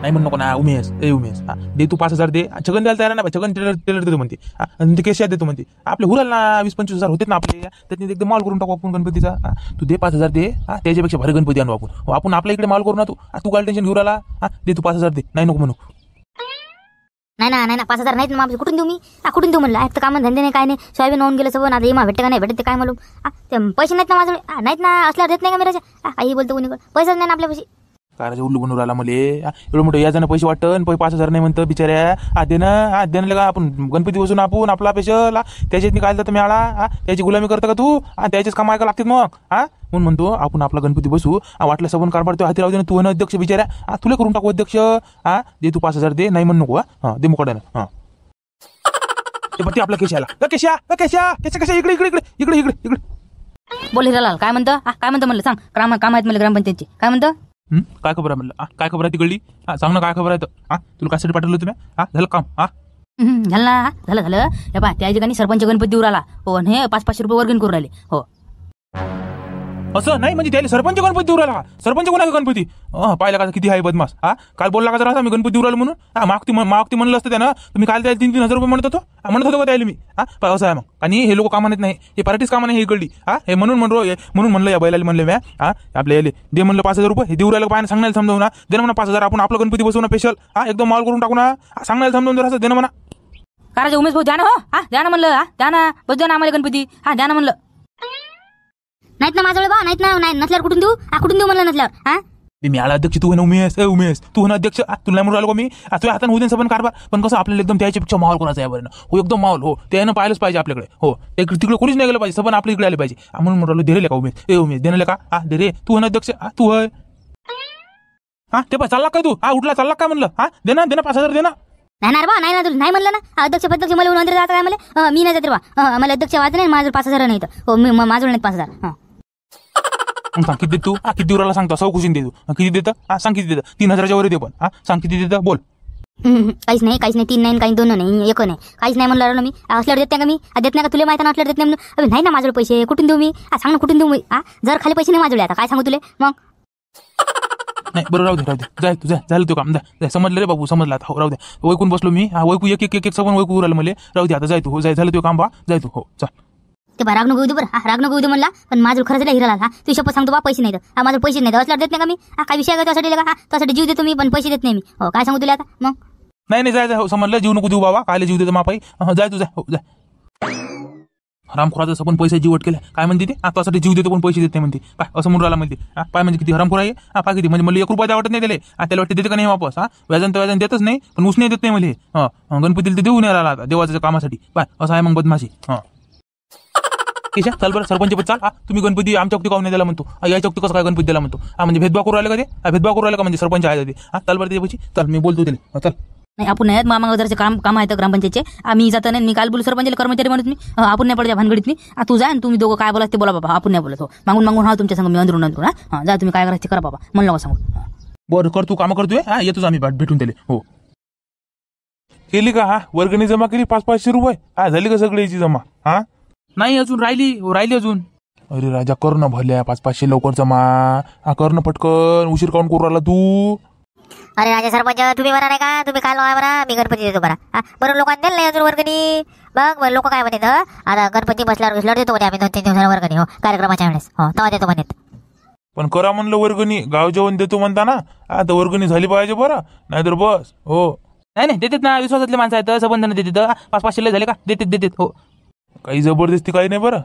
नाही म्हणू नको ना उमेश. उमेश दे तू 5,000 दे. छगन द्यायला तयार ना. छगन टेलर देतो म्हणते. आणि ते केशिया देतो म्हणते. आपले हुराल ना 20-25,000 होते ना आपले. त्यातनी एकदम माल करून टाकू आपण गणपतीचा. तू दे 5,000 दे. त्याच्यापेक्षा भारी गणपती आणू आपण. आपण आपल्या इकडे माल करू ना. तू काय टेन्शन घेऊ राहिला. दे तू 5,000 दे. नाही नको म्हणू. नाही 5,000 नाहीत ना. कुठून देऊ मी. कुठून देऊ म्हणलं. तर काम धंदे नाही काय नाही. सोयाबीन होऊन गेलं सगळं. आता इमा भेटते का नाही भेटते काय मालूम. ते पैसे नाहीत ना माझ्याकडे. नाहीत ना असल्यावर देत नाही का मेराच्या. काही बोलतो कोणी पैसेच नाही ना आपल्या पैसे. काय राजा उल्लू बनवून राहिला मले. एवढं मोठं याच्यानं पैसे वाटतं 5,000 नाही म्हणतं बिचाऱ्या. देणं का आपण गणपती बसून आपण आपला पेशल त्याच्यातनी काय जातं मिळाला. त्याची गुलामी करतं का तू. त्याचेच काम ऐका लागतात मग. म्हणून म्हणतो आपण आपला गणपती बसू. वाटलं सबन कारभार तो हाती राहू दे ना. तू ना अध्यक्ष बिचाऱ्या. तुला करून टाकू अध्यक्ष. दे तू 5,000 दे. नाही म्हणू नको. दे मुकाड्यानं. ते पण ते आपला केशाला केशा इकडे इकडे इकडे इकडे इकडे इकडे बोल हिरालाल काय म्हणतं. काय म्हणतं म्हणलं सांग. काम आहेत मला ग्रामपंचायतची. काय म्हणतं. काय खबर आहे म्हणलं. काय खबर आहे तिकडली. सांग ना काय खबर आहे. तुला कासाठी पाठवलं तुम्ही. झालं काम. झालं ना. झालं हे पहा त्या ठिकाणी सरपंच गणपती देऊ राहिला. हो आणि हे 500 रुपये वर्गण करू राहिले. हो असं नाही म्हणजे त्याला सरपंच गणपती देऊ राहिला. सरपंच कोणा गणपती. पाहिलं का किती आहे बदमाश. काल बोलला का जरा मी गणपती देऊ राहिलो म्हणून. मागती म्हणलं असतं त्यानं. तुम्ही काल त्याला 3,000 रुपये म्हणत होतो. म्हणत होतो का त्याला मी. असं आहे मग. आणि हे लोक कामा नाही. हे पार्टीच कामा नाही हे इकडली. हे म्हणून म्हणलं या बैलाला म्हणलं म्या. आपल्या याले दे म्हणलं 5,000 रुपये. हे देऊ राहिलं पाहिजे सांगण्याला समजावू ना. दे ना म्हणा 5,000. आपण आपलं गणपती बसवू ना स्पेशल. एकदम माल करून टाकू ना. सांगण्याला समजावून जरा असं दे ना म्हणा. करायचं उमेश भाऊ द्या ना. हो द्या ना म्हणलं. द्या ना बस द्या ना आम्हाला गणपती. द्या ना म्हणलं. नाहीत ना माझ्याकडे बा. नाहीत ना. नाही नसल्यावर कुठून देऊ. कुठून देऊ म्हणलं नसल्यावर. मी आला अध्यक्ष. तू उमेश तू ना अध्यक्ष. तुला नाही म्हणून राहिलो मी. तुझ्या हाताने होऊ दे सबन कारभार. पण कसं आपल्याला एकदम त्याच्यापेक्षा माहोल कोणाचा आहे बरं. हो एकदम माहोल. हो त्यानं पाहिलंच पाहिजे आपल्याकडे. हो तिकडे कोणीच नाही गेलं पाहिजे. सबन आपल्या इकडे आले पाहिजे. म्हणून म्हणून दिले का उमेश देणं का. दे रे तू ना अध्यक्ष. तू होय. ते पाय चालला काय तू. उठला चालला काय म्हणलं. दे ना 5,000 दे ना. नाही बा. नाही नाही म्हणलं ना. अध्यक्ष मला मंदिर जाता काय मला. मी नाही जाते बा. मला अध्यक्ष वाच नाही. माझं 5,000 नाही. हो मी माझं नाही 5,000. सांग किती देत तू. किती दिवसाला सांगतो. सौ खुशीन दे तू. किती देतं. सांग किती देतं. 3,000च्या वर दे पण. सांग किती देतं बोल. काहीच नाही 3 नाही काही 2 नाही 1 नाही. काहीच नाही म्हणलं मी. असल्यावर देत नाही का मी. देत नाही का तुला माहिती ना. असल्यावर देत नाही. नाही ना माझ्याकडे पैसे. कुठून देऊ मी. सांग ना कुठून देऊ मी. जर खाली पैसे नाही माझ्याकडे आता काय सांगू तुला मग. नाही बरं राहू दे जाय तू झालं तू काम जाय. समजलं रे बाबू समजलं आता. हो राहू दे. वैकून बसलो मी. वैकू एक सबन वैकू राहिलं मला. राहू दे आता जाय तू. हो जाय झालं तू काम बा. जाय तू. हो चल. ते बा राग नको येऊ दे बरं. राग नको येऊ दे म्हणला. पण माझं खरंच नाही हिराला. तू शपथ सांगतो बा पैसे नाही. माझं पैसे नाही असल्यावर देत नाही का मी. काय विषय का त्यासाठी का. त्यासाठी जीव देतो मी पण पैसे देत नाही मी. हो काय सांगू तुला आता मग. नाही जाय हो समजलं. जीव नको देऊ बाबा. काय जीव देतो मापाई. जाय तू जाय. हो जाय. हरामखोराचं पण पैसे जीवट केलं. काय म्हणते ते. त्यासाठी जीव देतो पण पैसे देत नाही म्हणते. काय असं म्हणून राहिला म्हणते. पाय म्हणजे किती हरामखोर आहे. पाय किती म्हणजे मला 1 रुपया वाटत नाही त्याला. त्याला वाटते देते का नाही वापस. व्याजन तर व्याजन देतच नाही. पण उसने देत नाही मला. गणपतीला ते देऊ नाही राहिला आता देवाच्या कामासाठी. पाय असं आहे मग बदमाशी. चल बरं सरपंच पण चाल. तुम्ही गणपती आमच्या वक्ती काऊन नाही दिला म्हणतो. या चौकती कसं काय गणपती दिला म्हणतो. म्हणजे भेदभाव करू राहिला का ते. भेदभाव करू राहिला का म्हणजे सरपंच आहे ते. चल बरं त्याच्यापाशी चल मी बोलतो त्याला. चल नाही आपण नाही मामा वगैरे काम आहेत ग्रामपंचायतचे. आम्ही जात नाही. मी काल बोलू सरपंचाला कर्मचारी म्हणत मी. आपण नाही पडल्या भानगडीत मी. तू जा तुम्ही दोघं काय बोला ते बोला बाबा. आपण नाही बोलत. हो मागून तुमच्या संग मी अंदरून जा तुम्ही काय करायचं करा बाबा. म्हणलं का सांगू. बरं कर तू काम करतोय. येतोच आम्ही भेटून त्याला. हो केली का. वर्गणी जमा केली 500-500 रुपये. झाली का सगळी याची जमा. नाही अजून राहिली अजून. अरे राजा कर ना भल्या 500-500 लवकर जमा. कर ना पटकन. उशीर काऊन करू राहिला तू. अरे राजा सरपंच तुम्ही बरा नाही का. तुम्ही काय बरा. मी गणपती देतो बरा. बरं लोकांनी दिलं नाही अजून वर्गणी. बघ लोक काय म्हणत आता गणपती बसल्यावर देतो म्हणे आम्ही 2-3 दिवसाला वर्गणी. हो कार्यक्रमाच्या वेळेस. हो तेव्हा देतो म्हणत. पण करा म्हणलं वर्गणी. गाव जेवण देतो म्हणता ना. आता वर्गणी झाली पाहिजे बरं. नाहीतर बस. हो नाही देतात ना. विश्वासातले माणसं आहेत. संबंधाने देतात. 500-500 झाले का देतात. हो काही जबरदस्ती काही नाही बरं.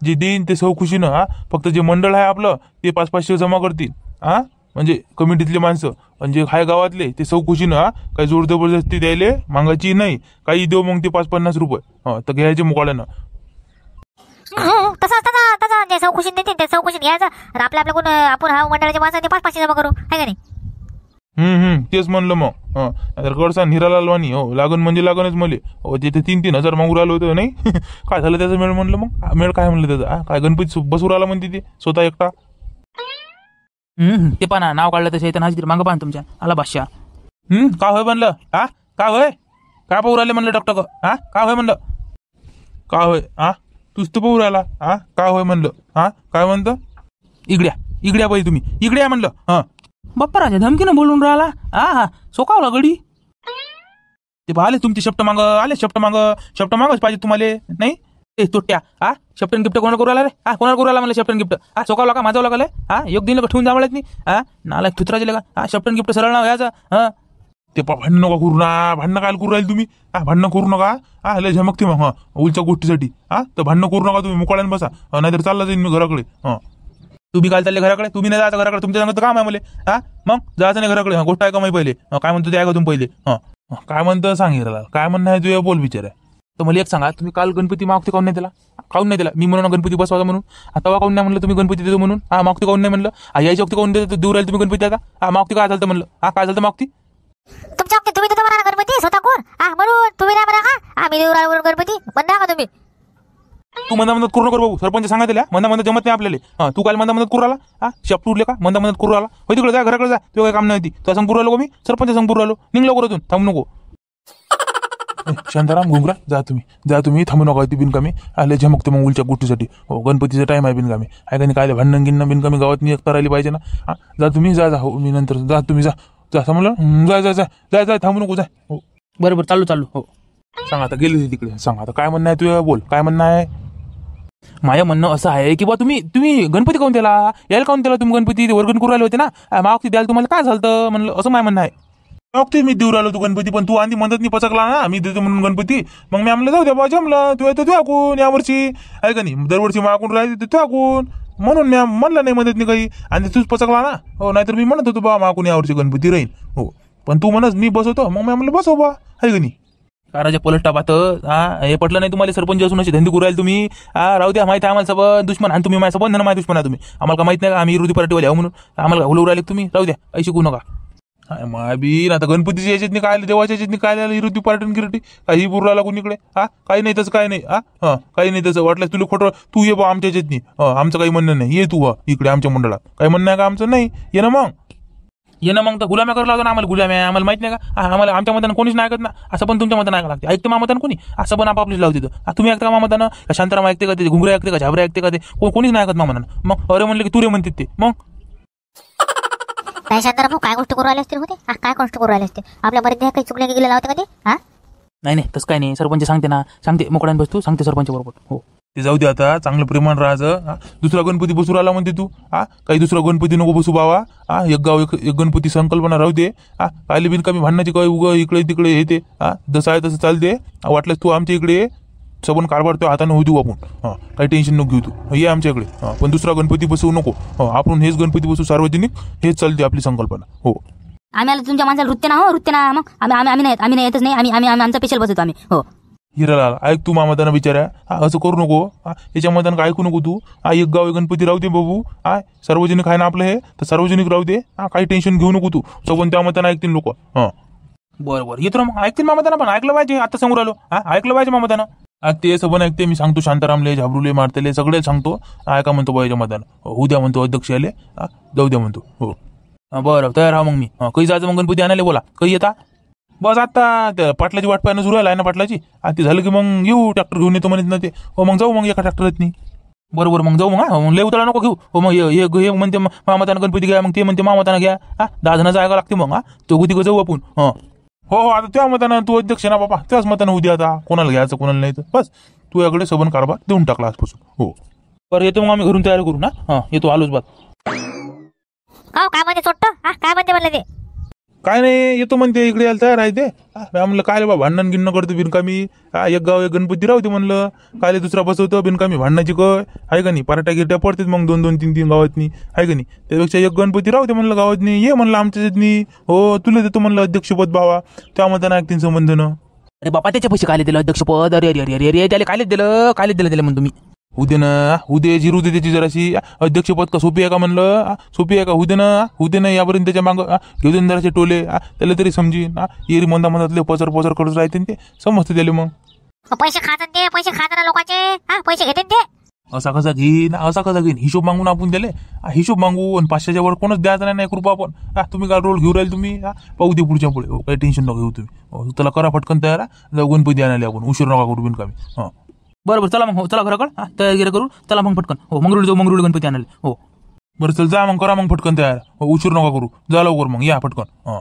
जे देईन ते सौ खुशीनं. फक्त जे मंडळ आहे आपलं ते 500-500 जमा करतील. म्हणजे कमिटीतले माणसं आणि जे हाय गावातले ते सौ खुशीनं. काही जोर जबरदस्ती द्यायले मागायची नाही. काही देऊ मग ते 550 रुपये तर घ्यायचे मुकाळ्यानं. तसा जे सौ खुशी देते ते सौ खुशी घ्यायचं. आपल्या कोण आपण हा मंडळाच्या माणसं ते 500 जमा करू आहे का नाही. तेच म्हणलं मग. कडसा हिरालाल वाणी. हो लागन म्हणजे लागनच मले. हो तिथे 3,000 मागू राहिलं होतं नाही. काय झालं त्याचा मेळ म्हणलं मग. मेळ काय म्हणलं त्याचा. काय गणपती बसू राहिला म्हणते ते स्वतः एकटा. ते पण नाव काढलं तसं येतं हाजीर मागं पाहा तुमच्या आला बादशाह. का होय म्हणलं. का होय काय पाहू राहिले म्हणलं डॉक्टर. का होय म्हणलं. का होय तूच तर पाहू राहिला. का होय म्हणलं. काय म्हणतं. इगड्या पाहिजे तुम्ही. इगड्या म्हणलं. बाप्पा राजा धमकीनं बोलून राहिला. हा सोकावला गडी. ते आले तुमचे शब्द माग आले शब्द मागच पाहिजे तुम्हाला नाही. ए तोट्या शप्टन गिफ्ट कोणाला करू आला रे. कोणाला करू आला मला शप्टन गिफ्ट. सोकावला का माझा लागला. एक दिन ठेवून जावळत नाही. नाला थुत्राचे लगा शप्टन गिफ्ट सरळ नाव याचं. ते भांडण नका करू ना. भांडणं काय करू राहील तुम्ही. भांडणं करू नका. लय झमकते मग उलच्या गोष्टीसाठी. तर भांडणं करू नका तुम्ही. मुकाळ्यानं बसा नाहीतर चालला जाईन मी घराकडे. तुम्ही काय चालले घराकडे. तुम्ही नाही जायचं घराकडे. तुमच्या सांगत काम आहे मला. मग जायचं नाही घराकडे. गोष्ट आहे का माहिती पहिले. काय म्हणतो ते ऐका तुम्ही पहिले. काय म्हणतं सांगितलं. काय म्हणणं आहे तुझ्या बोल विचार आहे. तर मला एक सांगा तुम्ही काल गणपती मागते काऊन नाही दिला. काऊन नाही दिला. मी म्हणून गणपती बसवायचा म्हणून. तेव्हा काऊन नाही म्हणलं तुम्ही गणपती देतो म्हणून. मागते काऊन नाही म्हणलं. यायची वक्ती काऊन देतो देऊ राहील तुम्ही गणपती आता. मागते काय झालं म्हणलं. काय झालं मागती. तुमच्या वक्ती तुम्ही देतो म्हणा गणपती स्वतः कोण म्हणून तुम्ही नाही म्हणा का. आम्ही देऊ राहिलो गणपती म्हणता का तुम्ही. तू मनामनात करू नका भाऊ. सरपंच सांगितलं मनामनात जमत नाही आपल्याला. तू काल मनामनात करू आला. शब्द उरले का मनामनात करू आला. हो तिकडे जा घराकडे जा. तुला काही काम नाही होती. तुला सांग करू राहिलो मी. सरपंच सांग करू राहिलो. निघलो करून थांबू नको. शांताराम घुंगरा जा तुम्ही थांबू नका. ती बिनकामी आले झमकते मग उलच्या गोष्टीसाठी. हो गणपतीचा टाइम आहे बिनकामी आहे का नाही. काय भांडण गिणणं बिनकामी गावात मी एकता राहिली पाहिजे ना. जा तुम्ही जा हो मी नंतर जा तुम्ही जा समजलं. जा थांबू नको जा. हो बरोबर चालू हो. सांग आता गेली तिकडे. सांग आता काय म्हणणं आहे तुझं बोल. काय म्हणणं आहे. माझं म्हणणं असं आहे की बा तुम्ही गणपती काऊन त्याला यायला काऊन त्याला. तुम्ही गणपती वर्गण करू राहिले होते ना. मागती द्यायला तुम्हाला काय झालं म्हणलं असं माझं म्हणणं आहे. मागते मी देऊ राहिलो तू गणपती पण तू आधी म्हणत नाही पचकला ना. मी देतो म्हणून गणपती. मग मी आम्हाला जाऊ द्या बा जमलं. तू येतो तू ऐकून यावर्षी आहे का नाही. दरवर्षी मागून राहिले तू ऐकून म्हणून मी म्हणलं नाही म्हणत नाही काही. आणि तूच पचकला ना. हो नाहीतर मी म्हणत होतो बा मागून यावर्षी गणपती राहील. हो पण तू म्हणत मी बसवतो. मग मी आम्हाला बसव बा आहे का नाही. राजा पलटा पाहत हे पटलं नाही तुम्हाला. सरपंच असून अशी धंदे करू राहिले तुम्ही. राहू द्या माहिती आहे आम्हाला सबंध दुश्मन. आणि तुम्ही माझ्या सबंध ना माझ्या दुश्मन आहे तुम्ही. आम्हाला का माहित नाही का आम्ही विरोधी पार्टीवाले आहो म्हणून. आम्हाला हुलवू राहिले तुम्ही. राहू द्या काही शिकू नका. बी आता गणपतीच्या याच्यात नाही काय देवाच्या याच्यात काय विरोधी पार्टी गिरटी काही पुराला कोणीकडे. काही नाही तसं काय नाही. काही नाही तसं वाटलं तुला खोटं. तू ये बा आमच्या याच्यात नाही. आमचं काही म्हणणं नाही. ये तू इकडे आमच्या मंडळात. काही म्हणणं आहे का आमचं नाही. ये ना मग तर गुलाम्या करायला लागतो ना आम्हाला. गुलाम्या आम्हाला माहित नाही का. आम्हाला आमच्या मतानं कोणीच नाही ऐकत ना. असं पण तुमच्या मतानं ऐका लागते. ऐकतं मामतानं कोणी. असं पण आपापलीच लावते. तुम्ही ऐकता का मामतानं. शांताराम ऐकते का ते. घुंगरे ऐकते का झाबरे ऐकते का ते. कोणीच नाही ऐकत मामतानं. मग अरे म्हणले की तू रे म्हणते ते. मग काय शांताराम काय गोष्ट करू राहिले असतील होते. काय गोष्ट करू राहिले असते. आपल्या बरेच काही चुकल्या गेलेला होते का ते. नाही तसं काय नाही. सरपंच सांगते मोकळ्यान बस तू सांगते सरपंच बरोबर. हो ते जाऊ दे आता. चांगलं प्रेमान राहायचं. दुसरा गणपती बसू राहिला म्हणते तू. काही दुसरा गणपती नको बसू बाबा. एक गाव एक गणपती संकल्पना राहू दे. काली बिन कमी भांडणाची काय उग इकडे तिकडे येते. जसं आहे तसं चालते. वाटलंच तू आमच्या इकडे सबन कारभार तो हाताने होऊ देऊ आपण. काही टेन्शन नको घेऊ तू. ये आमच्या इकडे. पण दुसरा गणपती बसवू नको. आपण हेच गणपती बसवू सार्वजनिक. हेच चालते आपली संकल्पना. हो आम्ही आलो तुमच्या माणसाला नृत्य ना. मग आम्ही नाही येतच नाही. आम्ही आमचा स्पेशल बसवतो आम्ही. हो हिरालाल ऐक तू मामताना विचारा. असं करू नको. याच्या मतानं काय ऐकू नको तू. एक गाव एक गणपती राहू दे बाबू. सार्वजनिक आहे ना आपलं हे तर सार्वजनिक राहू दे. काही टेन्शन घेऊ नको तू. पण त्या मतानं ऐकतील लोक. बरोबर येतो ना मग ऐकतील मामताना. पण ऐकलं पाहिजे. आता सांगू राहिलो. ऐकलं पाहिजे मामताना. ते सबन ऐकते. मी सांगतो शांतारामले झाबरूले मारतेले सगळे सांगतो. ऐका म्हणतो बाईच्या मतानं. होऊ द्या म्हणतो अध्यक्ष आले. जाऊ द्या म्हणतो. हो बरं तयार हा मग मी. कधी जायचं मग गणपती आणायला बोला. कधी येता. बस आता त्या पाटलाची वाट पाहणं सुरू आहे ना पाटलाची. ते झालं की मग येऊ. ट्रॅक्टर घेऊन येतो म्हणत ना ते. हो मग जाऊ मग एका ट्रॅक्टरात नाही. बरोबर मग जाऊ मग. लय उतरा नको घेऊ. हो मग हे म्हणते मामातानं गणपती घ्या. मग ते म्हणते मामातानं घ्या. 10 जणांचं ऐका लागते मग. तो तिघं जाऊ आपण. हो आता त्या मतानं तू अध्यक्ष ना बाबा. त्याच मतानं उद्या आता कोणाला घ्यायचं कोणाला नाही तर बस तू याकडे सबन कारभार देऊन टाकला आजपासून. हो बरं येतो मग आम्ही घरून तयारी करू ना. येतो आलोच बात. काय म्हणते चोट्ट. काय म्हणते म्हणलं ते. काय नाही येतो म्हणते इकडे यायला तयार आहे ते. म्हणलं काय बा भांडण गिणणं करतो बिनकामी. एक गाव एक गणपती राहते म्हणलं. काय दुसरा बसवतं बिनकामी भांडणाची काय आहे का नाही. पराठ्या गिरट्या पडतात मग 2-2, 3-3 गावातनी आहे का नाही. त्यापेक्षा एक गणपती राहते म्हणलं गावातनी. ये म्हणलं आमच्या यातनी. हो तुला देतो म्हणलं अध्यक्षपद बाबा. त्या मतानं ऐकतील संबंधनं. अरे बापा त्याच्या पैसे काय दिलं अध्यक्षपद. अरे अरे अरे अरे त्याला काय दिलं म्हणतो मी. उद्या जिरू दे त्याची जराशी. अध्यक्षपद का सोपी आहे का म्हणलं. सोपी आहे का. हुदे ना यापर्यंत त्याच्या मागं घेऊन जराशे टोले. त्याला तरी समजीन. येरी मंदामंदातले पचर करत राहते ते समजते त्याला. मग पैसे खातात लोकांचे. पैसे घेते ते. असा कसा घेईन हिशोब मागून आपण त्याले. हिशोब मागू आणि 500च्या वर कोणच द्यायचं नाही कृपा आपण. तुम्ही काय रोल घेऊ राहील तुम्ही. पाहू दे पुढच्या पुढे. काही टेन्शन नका घेऊ तुम्ही. त्याला करा फटकन तयार. जाऊ गणपती आणायला आपण. उशीर नका करू बिनकामी. बरोबर चला मग. हो चला घराकडे तयारी करू. चला मग फटकन. हो मंगरुळी जाऊ. मंगरुळी गणपती आणायला. हो बरं चल जा मग करा मग पटकन तयार उशीर नका करू जा लवकर मग या पटकन